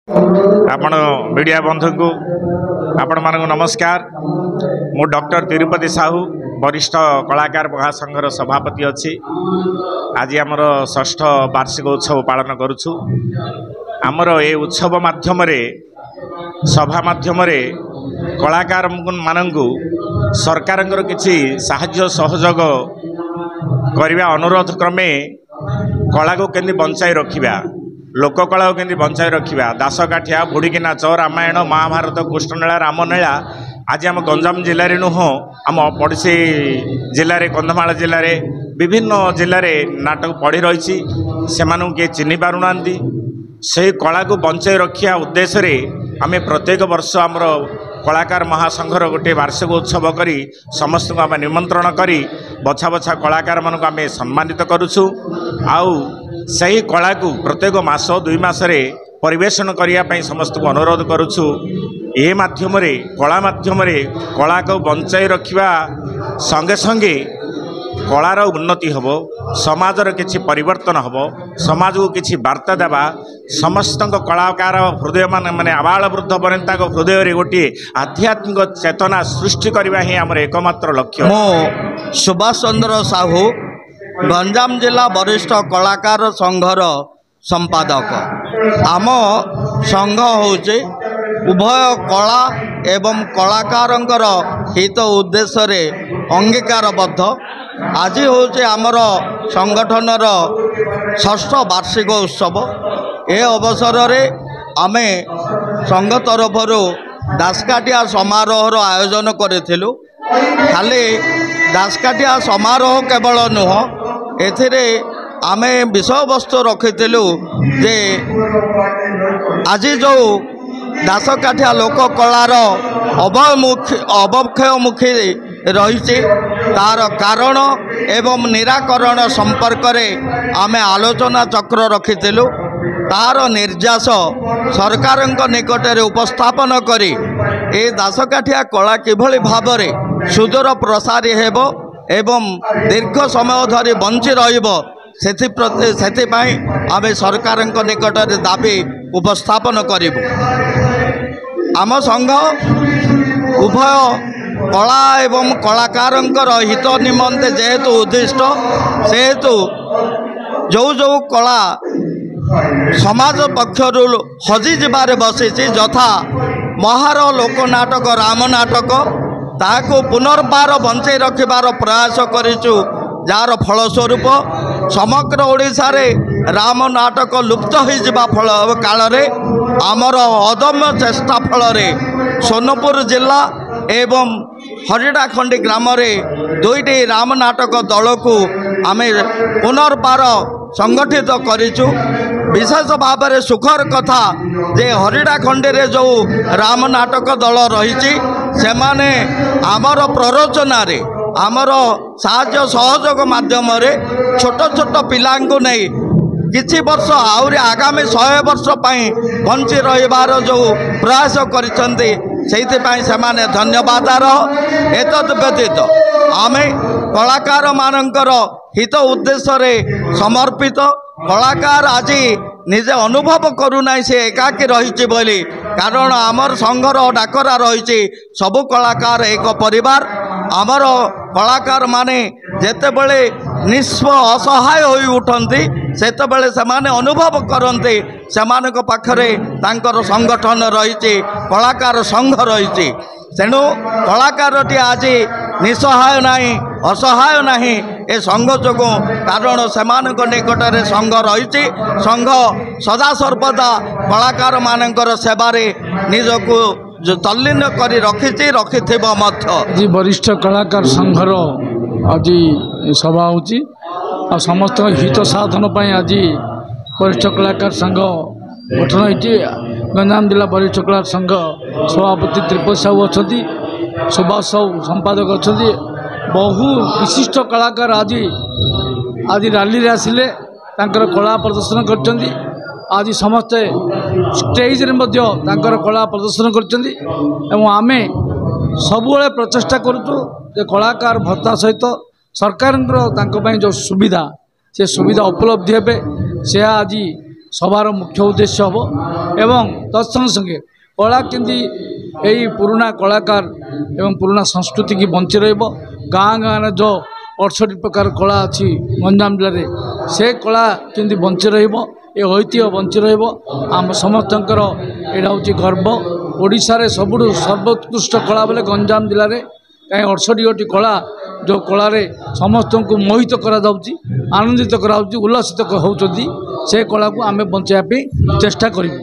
आपण मीडिया बंधु को आपण मान नमस्कार। मु डॉक्टर तिरुपति साहू वरिष्ठ कलाकार महासंघर सभापति अच्छी। आज आमर 6ठ वार्षिक उत्सव पालन करुछु। आमर ए उत्सव माध्यम सभा माध्यम कलाकार मानू सरकार किसी साहाय्य सहयोग करने अनुरोध क्रमे कला को केंद्र बंचाई रखा, लोककला को केंद्र बंचाई रखा। दासकाठिया, बुड़ीकी नाच, रामायण, महाभारत, कृष्णलीला, रामलीला आज आम गंजाम जिले में नुह आम पड़ोसी जिले में कंधमाल जिले में विभिन्न जिले में नाटक पड़ी रही से किए चिन्ह पारना। से कला को बंचाई रखा उद्देश्य आम प्रत्येक वर्ष आमर कलाकार महासंघर गोटे वार्षिक उत्सव करी समस्त को आम निमंत्रण करी बछा बछा कलाकार मानक आम सम्मानित करुछु। आउ सही कला को प्रत्येक मास 2 मास परिवेशन करने समस्त को अनुरोध करुछु। ए माध्यम कला माध्यम कला को बंचाई रखा संगे संगे कलार उन्नति हम, समाजर किछि परिवर्तन हम, समाज को किछि वार्ता देवा, समस्त कलाकार हृदय माने आबाल वृद्ध पर्यंत हृदय रे गोटे आध्यात्मिक चेतना सृष्टि करवा ही आमर एकमात्र लक्ष्य। मो सुभाष चंद्र साहू गंजाम जिला वरिष्ठ कलाकार संघर संपादक। आम संघ होचे उभय कला एवं कलाकारंकर हित उद्देश्य रे अंगीकारबद्ध। आज होचे आमर संगठनर 6ठ वार्षिक उत्सव। ए अवसर रे आमे संघ तरफर दासकाठिया समारोहर आयोजन करिथिलु। खाली दासकाठिया समारोह केवल नुह, एथिरे आमे विषय वस्तु रखिथिलु जे आज जो दासकाठिया लोक कलार अवक्षयमुखी रही तार कारण एवं निराकरण संपर्क में आमे आलोचना चक्र रखिथिलु। तार निर्यास सरकार निकट में उपस्थापन करी ए दासकाठिया कला किभली भाव में सुदूर प्रसारी हेबो एवं दीर्घ समय धरी बंची रहिबो सेथिपाई आमे सरकार निकट में दाबी उपस्थापन करिबु। आम संघ उभय कला एवं कलाकारंकर हित निमंते जेहेतु उद्दिष्ट सेहेतु जो जो कला समाज पक्षर हजि जबार बसी जथा महार लोकनाटक, राम नाटक ताको पुनर्बार बंचाई रखिबार प्रयास करिचु। जार फलस्वरूप समग्र ओडिशा रे राम नाटक लुप्त होइजिबा फल काल रे आमर अदम्य चेष्टा फल रे सोनपुर जिला एवं हरिडाखंडी ग्राम रे 2टी राम नाटक दल को आमे पुनर्बार संगठित करिचु। विशेष भाव में सुखर कथा जे हरिडाखंडी रे जो राम नाटक दल रही सेमाने आमर प्ररोचना रे आमर साहाय्य सहयोग माध्यम रे छोट छोट पिलांको नहीं किछि वर्ष आउरी आगामी 100 वर्ष पाई बंची रहिबार जो प्रयास करिसंती सेइथिपाई सेमाने धन्यवादार। एतद व्यतीत आमे कलाकार मानकर हित उद्देश्य रे समर्पित। कलाकार आज निजे अनुभव करूना से एकाकी रही बोली, कारण आमर संघर डाकरा रही सबु कलाकार एक परिवार। आमर कलाकार माने जेतेबेले निस्व असहाय होई उठंती सेतेबेले सेमाने अनुभव करते सेमानक पाखरे तांकर संगठन रही, कलाकार संघ रही। तेणु कलाकारटी आज निसहाय नहीं, असहाय नहीं ए संघ जो, कारण सेमानक निकट में संघ रही। संघ सदा सर्वदा कलाकार मानकर सेवारे निजको जो तल्लीन करी रखिथिब मध्य। वरिष्ठ कलाकार संघर आज सभा होची आ समस्त हित साधन आज वरिष्ठ कलाकार संघ गठन होती। गंजाम जिला वरिष्ठ कलाकार संघ सभापति तिरुपति साहू अच्छा, सुभाष साहू संपादक अच्छा, बहु विशिष्ट कलाकार आज रैली रे आसिले कला प्रदर्शन कर। आज समस्ते स्टेज रे मध्य कला प्रदर्शन कर। आमे सबुले प्रचेषा करुचु जे कलाकार भत्ता सहित सरकार जो सुविधा से सुविधा उपलब्धि हे से आज सभार मुख्य उद्देश्य हम एवं तत्संगे संगे कला केमती यही पुराना कलाकार एवं पुराना संस्कृति की बंची रही गाँ गाँव जो 68 प्रकार कला अच्छी गंजाम जिले में से कला केमती बंची ये ऐतिह्य बंची आम समस्तंकर यहाँ हूँ गर्व ओडिशा रे सबुठ सर्वोत्कृष्ट कला बोले गंजाम जिले में कहीं 68 कला जो कला समस्त को मोहित करा आनंदित करा उल्लसित होती से कला को आम बचाई चेष्टा करूँ।